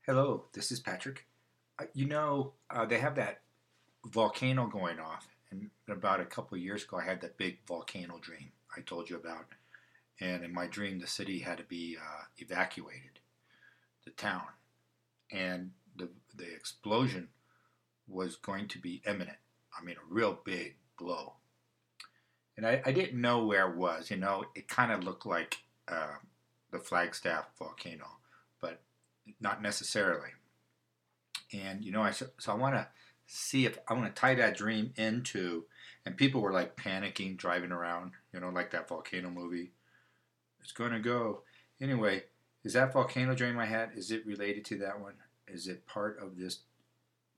Hello, this is Patrick. They have that volcano going off, and about a couple of years ago, I had that big volcano dream I told you about. And in my dream, the city had to be evacuated, the town, and the explosion was going to be imminent. I mean, a real big blow. And I didn't know where it was. It kind of looked like the Flagstaff volcano, but not necessarily. And so I want to see if I want to tie that dream into, and people were like panicking driving around, like that volcano movie. It's gonna go anyway. Is that volcano dream I had? Is it related to that one? Is it part of this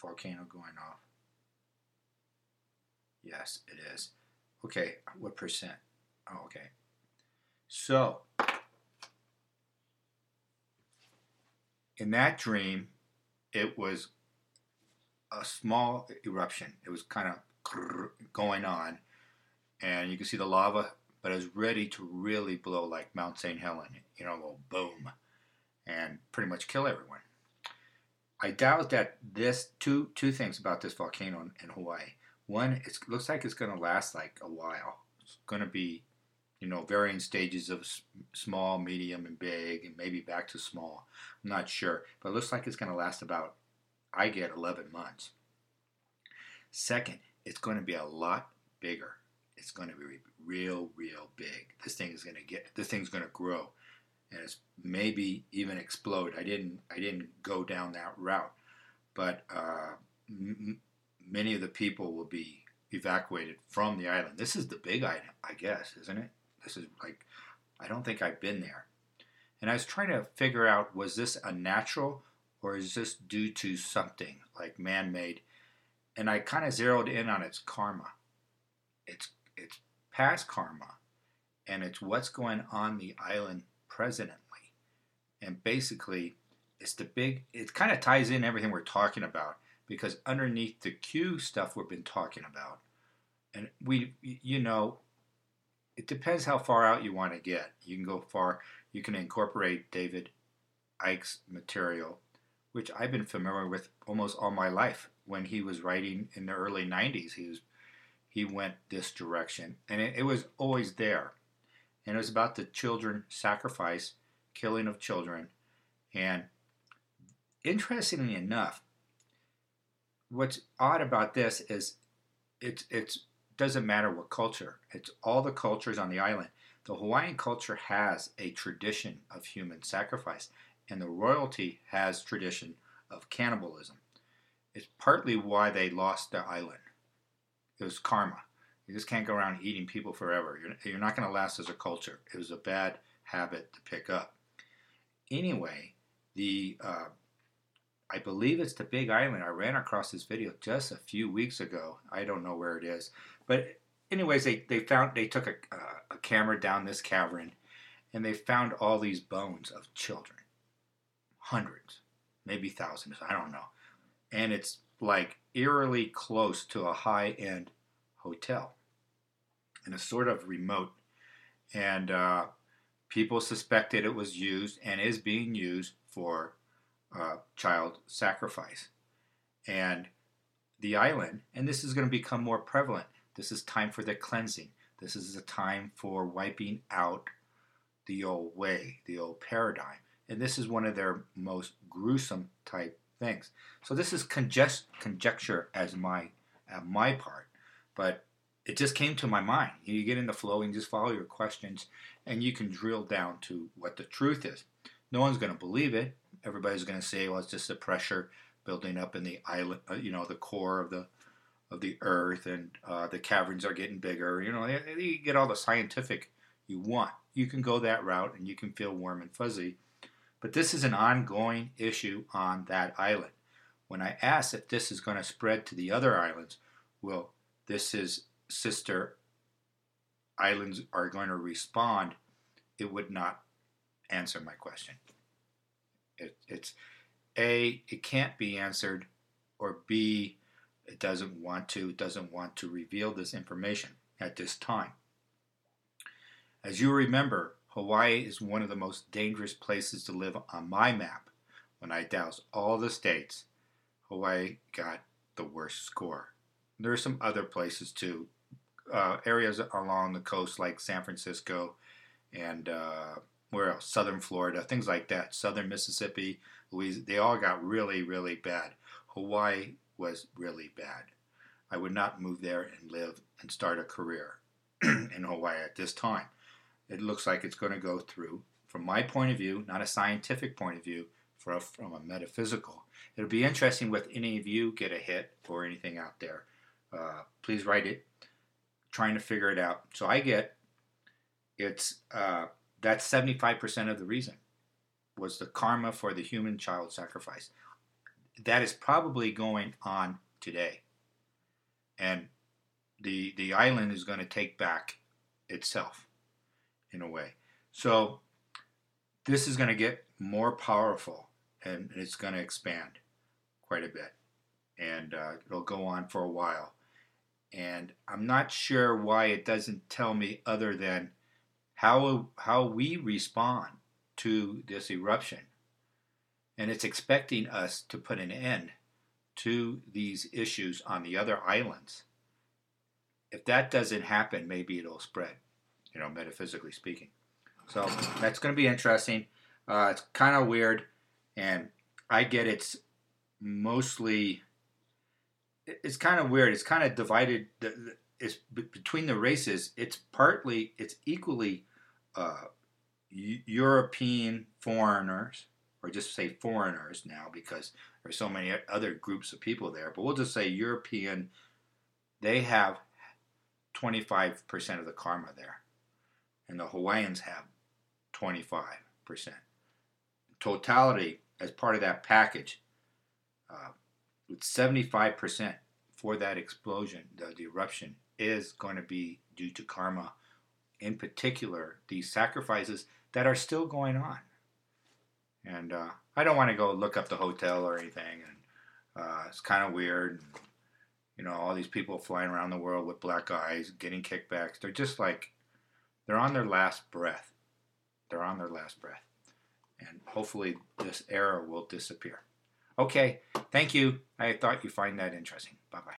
volcano going off? Yes, it is. Okay, what percent? Oh, okay. So in that dream, it was a small eruption. It was kind of going on, and you can see the lava, but it was ready to really blow like Mount St. Helens, a little boom, and pretty much kill everyone. I doubt that this two things about this volcano in Hawaii. One, it looks like it's going to last like a while. It's going to be, varying stages of small, medium, and big, and maybe back to small. I'm not sure, but it looks like it's going to last about, I get 11 months. Second, it's going to be a lot bigger. It's going to be real, real big. This thing's going to grow, and it's maybe even explode. I didn't go down that route, but many of the people will be evacuated from the island. This is the big island, I guess, isn't it? This is like, I don't think I've been there. And I was trying to figure out, was this a natural or is this due to something like man-made? And I kind of zeroed in on its karma. It's past karma, and it's what's going on the island presently. And basically, it kind of ties in everything we're talking about, because underneath the Q stuff we've been talking about, and it depends how far out you want to get. You can go far. You can incorporate David Icke's material, which I've been familiar with almost all my life. When he was writing in the early '90s, he went this direction, and it was always there. And it was about the children sacrifice, killing of children. And interestingly enough, what's odd about this is it doesn't matter what culture. It's all the cultures on the island. The Hawaiian culture has a tradition of human sacrifice, and the royalty has tradition of cannibalism. It's partly why they lost their island. It was karma. You just can't go around eating people forever. You're not going to last as a culture. It was a bad habit to pick up. Anyway, I believe it's the Big Island. I ran across this video just a few weeks ago. I don't know where it is, but anyways, they took a camera down this cavern, and they found all these bones of children, hundreds, maybe thousands. I don't know, and it's like eerily close to a high-end hotel, and it's sort of remote, and people suspected it was used and is being used for child sacrifice. And the island, and this is going to become more prevalent. This is time for the cleansing. This is a time for wiping out the old way, the old paradigm. And this is one of their most gruesome type things. So this is conjecture as my part, but it just came to my mind. You get in the flow and just follow your questions, and you can drill down to what the truth is. No one's going to believe it. Everybody's going to say, "Well, it's just the pressure building up in the island, the core of the earth, and the caverns are getting bigger." You get all the scientific you want. You can go that route, and you can feel warm and fuzzy. But this is an ongoing issue on that island. When I asked if this is going to spread to the other islands, well, this is sister islands are going to respond, it would not answer my question. It's A, it can't be answered, or B, it doesn't want to reveal this information at this time. As you remember, Hawaii is one of the most dangerous places to live on my map. when I doused all the states, Hawaii got the worst score. There are some other places too, areas along the coast like San Francisco and where else? Southern Florida, things like that. Southern Mississippi, Louisiana, they all got really, really bad. Hawaii was really bad. I would not move there and live and start a career in Hawaii at this time. It looks like it's going to go through, from my point of view, not a scientific point of view, from a metaphysical. It'll be interesting if any of you get a hit or anything out there. Please write it, trying to figure it out. So I get that's 75% of the reason was the karma for the human child sacrifice. That is probably going on today, and the island is going to take back itself in a way. So this is going to get more powerful, and it's going to expand quite a bit, and it'll go on for a while. And I'm not sure why it doesn't tell me other than how we respond to this eruption. And it's expecting us to put an end to these issues on the other islands. If that doesn't happen, maybe it'll spread, metaphysically speaking. So that's going to be interesting. It's kind of weird, and I get it's mostly, it's kind of weird. It's kind of divided. It's between the races. It's equally European foreigners, or just say foreigners now because there's so many other groups of people there. But we'll just say European. They have 25% of the karma there, and the Hawaiians have 25%. Totality, as part of that package, with 75% for that explosion, the eruption, is going to be due to karma. In particular, these sacrifices that are still going on. And I don't want to go look up the hotel or anything. And it's kind of weird. All these people flying around the world with black eyes, getting kickbacks. They're just like, they're on their last breath. They're on their last breath. And hopefully this era will disappear. Okay, thank you. I thought you'd find that interesting. Bye-bye.